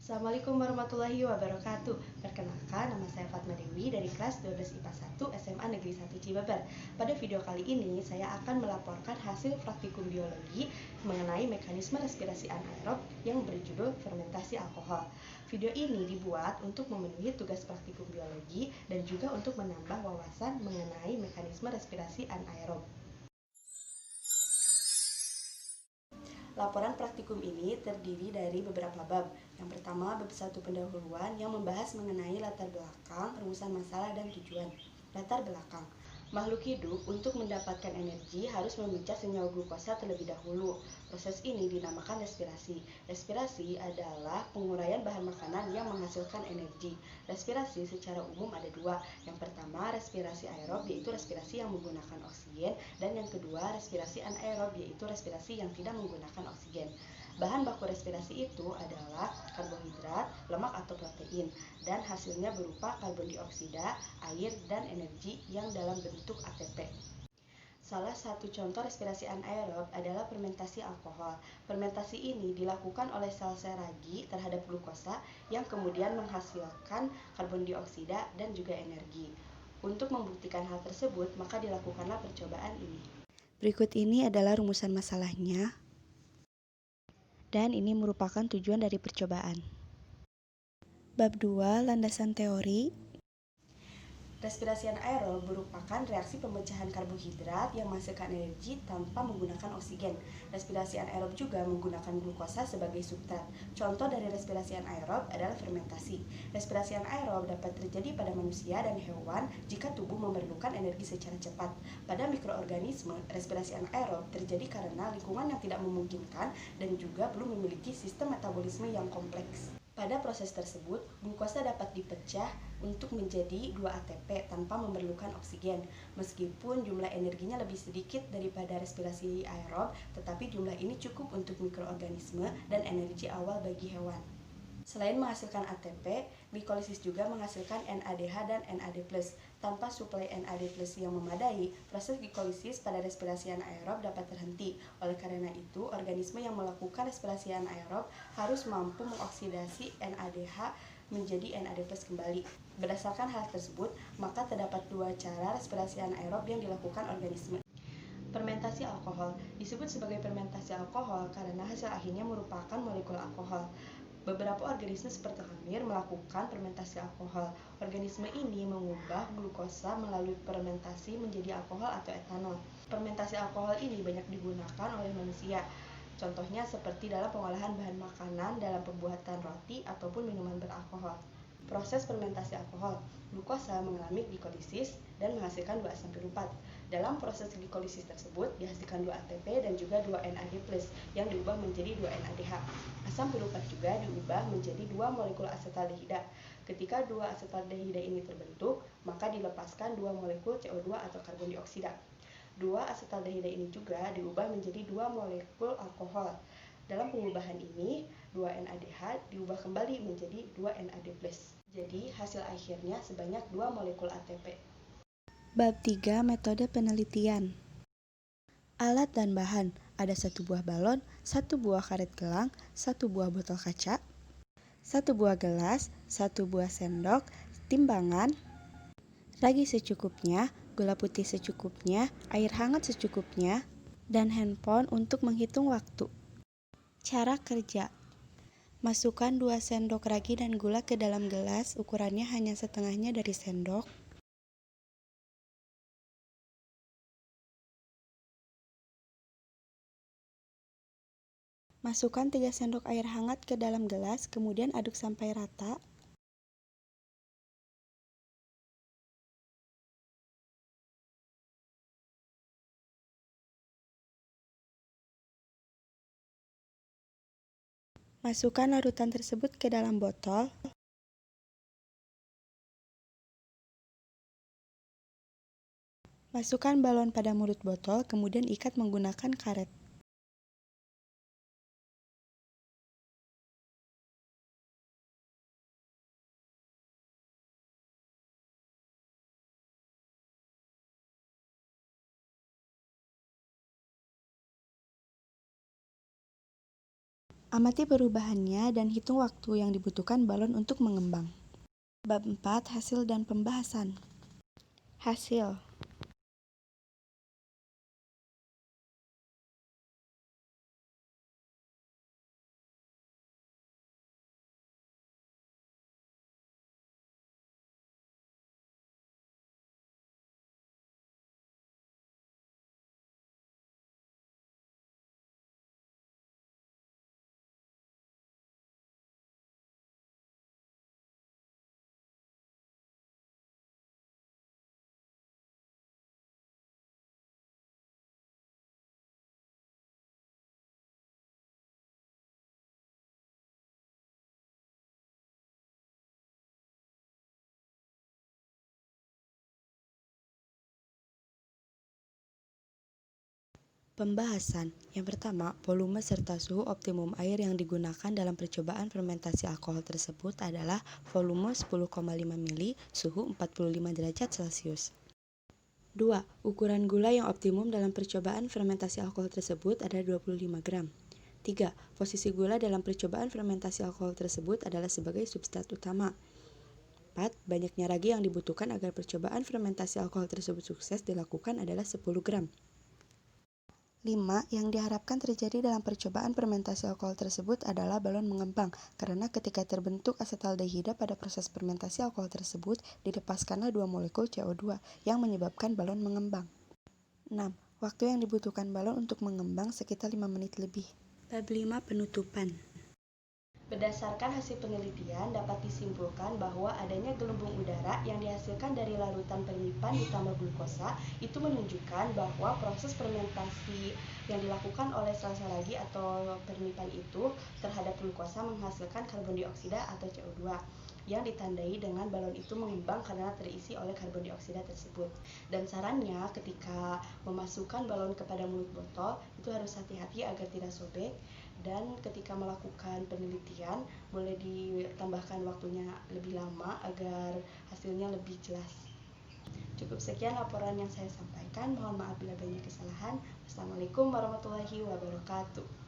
Assalamualaikum warahmatullahi wabarakatuh. Perkenalkan, nama saya Fatma Dewi dari kelas 12 IPA 1 SMA Negeri 1 Cibabar. Pada video kali ini, saya akan melaporkan hasil praktikum biologi mengenai mekanisme respirasi anaerob yang berjudul fermentasi alkohol. Video ini dibuat untuk memenuhi tugas praktikum biologi dan juga untuk menambah wawasan mengenai mekanisme respirasi anaerob. Laporan praktikum ini terdiri dari beberapa bab. Yang pertama, bab 1 pendahuluan yang membahas mengenai latar belakang, rumusan masalah, dan tujuan. Latar belakang. Makhluk hidup untuk mendapatkan energi harus memecah senyawa glukosa terlebih dahulu. Proses ini dinamakan respirasi. Respirasi adalah penguraian bahan makanan yang menghasilkan energi. Respirasi secara umum ada dua. Yang pertama, respirasi aerob, yaitu respirasi yang menggunakan oksigen, dan yang kedua, respirasi anaerob, yaitu respirasi yang tidak menggunakan oksigen. Bahan baku respirasi itu adalah karbohidrat, lemak atau protein, dan hasilnya berupa karbon dioksida, air, dan energi yang dalam bentuk ATP. Salah satu contoh respirasi anaerob adalah fermentasi alkohol. Fermentasi ini dilakukan oleh sel-sel ragi terhadap glukosa yang kemudian menghasilkan karbon dioksida dan juga energi. Untuk membuktikan hal tersebut, maka dilakukanlah percobaan ini. Berikut ini adalah rumusan masalahnya, dan ini merupakan tujuan dari percobaan. Bab 2, landasan teori. Respirasi anaerob merupakan reaksi pemecahan karbohidrat yang menghasilkan energi tanpa menggunakan oksigen. Respirasi anaerob juga menggunakan glukosa sebagai substrat. Contoh dari respirasi anaerob adalah fermentasi. Respirasi anaerob dapat terjadi pada manusia dan hewan jika tubuh memerlukan energi secara cepat. Pada mikroorganisme, respirasi anaerob terjadi karena lingkungan yang tidak memungkinkan dan juga belum memiliki sistem metabolisme yang kompleks. Pada proses tersebut, glukosa dapat dipecah untuk menjadi 2 ATP tanpa memerlukan oksigen. Meskipun jumlah energinya lebih sedikit daripada respirasi aerob, tetapi jumlah ini cukup untuk mikroorganisme dan energi awal bagi hewan. Selain menghasilkan ATP, glikolisis juga menghasilkan NADH dan NAD+. Tanpa suplai NAD+ yang memadai, proses glikolisis pada respirasi anaerob dapat terhenti. Oleh karena itu, organisme yang melakukan respirasi anaerob harus mampu mengoksidasi NADH menjadi NAD+ kembali. Berdasarkan hal tersebut, maka terdapat dua cara respirasi anaerob yang dilakukan organisme. Fermentasi alkohol disebut sebagai fermentasi alkohol karena hasil akhirnya merupakan molekul alkohol. Beberapa organisme seperti hamir melakukan fermentasi alkohol. Organisme ini mengubah glukosa melalui fermentasi menjadi alkohol atau etanol. Fermentasi alkohol ini banyak digunakan oleh manusia. Contohnya seperti dalam pengolahan bahan makanan, dalam pembuatan roti, ataupun minuman beralkohol. Proses fermentasi alkohol, glukosa mengalami glikolisis dan menghasilkan 2 asam biru 4. Dalam proses glikolisis tersebut dihasilkan 2 ATP dan juga 2 NAD+ yang diubah menjadi 2 NADH. Asam biru 4 juga diubah menjadi 2 molekul asetaldehida. Ketika 2 asetaldehida ini terbentuk, maka dilepaskan 2 molekul CO2 atau karbon dioksida. 2 asetaldehida ini juga diubah menjadi 2 molekul alkohol. Dalam pengubahan ini, 2 NADH diubah kembali menjadi 2 NAD+. Jadi, hasil akhirnya sebanyak 2 molekul ATP. Bab 3, metode penelitian. Alat dan bahan. Ada 1 buah balon, 1 buah karet gelang, 1 buah botol kaca, 1 buah gelas, 1 buah sendok, timbangan, ragi secukupnya, gula putih secukupnya, air hangat secukupnya, dan handphone untuk menghitung waktu. Cara kerja. Masukkan 2 sendok ragi dan gula ke dalam gelas, ukurannya hanya setengahnya dari sendok. Masukkan 3 sendok air hangat ke dalam gelas, kemudian aduk sampai rata. Masukkan larutan tersebut ke dalam botol. Masukkan balon pada mulut botol, kemudian ikat menggunakan karet. Amati perubahannya dan hitung waktu yang dibutuhkan balon untuk mengembang. Bab 4. Hasil dan pembahasan. Hasil. Pembahasan. Yang pertama, volume serta suhu optimum air yang digunakan dalam percobaan fermentasi alkohol tersebut adalah volume 10,5 mili, suhu 45 derajat Celcius. 2. Ukuran gula yang optimum dalam percobaan fermentasi alkohol tersebut adalah 25 gram. 3. Posisi gula dalam percobaan fermentasi alkohol tersebut adalah sebagai substrat utama. 4. Banyaknya ragi yang dibutuhkan agar percobaan fermentasi alkohol tersebut sukses dilakukan adalah 10 gram. 5. Yang diharapkan terjadi dalam percobaan fermentasi alkohol tersebut adalah balon mengembang, karena ketika terbentuk asetaldehida pada proses fermentasi alkohol tersebut, dilepaskanlah 2 molekul CO2 yang menyebabkan balon mengembang. 6. Waktu yang dibutuhkan balon untuk mengembang sekitar 5 menit lebih. Bab 5. Penutupan. Berdasarkan hasil penelitian, dapat disimpulkan bahwa adanya gelembung udara yang dihasilkan dari larutan pelipan ditambah glukosa itu menunjukkan bahwa proses fermentasi yang dilakukan oleh sel-sel ragi atau pelipan itu terhadap glukosa menghasilkan karbon dioksida atau CO2 yang ditandai dengan balon itu mengembang karena terisi oleh karbon dioksida tersebut. Dan sarannya ketika memasukkan balon kepada mulut botol itu harus hati-hati agar tidak sobek, dan ketika melakukan penelitian boleh ditambahkan waktunya lebih lama agar hasilnya lebih jelas. Cukup sekian laporan yang saya sampaikan. Mohon maaf bila banyak kesalahan. Wassalamualaikum warahmatullahi wabarakatuh.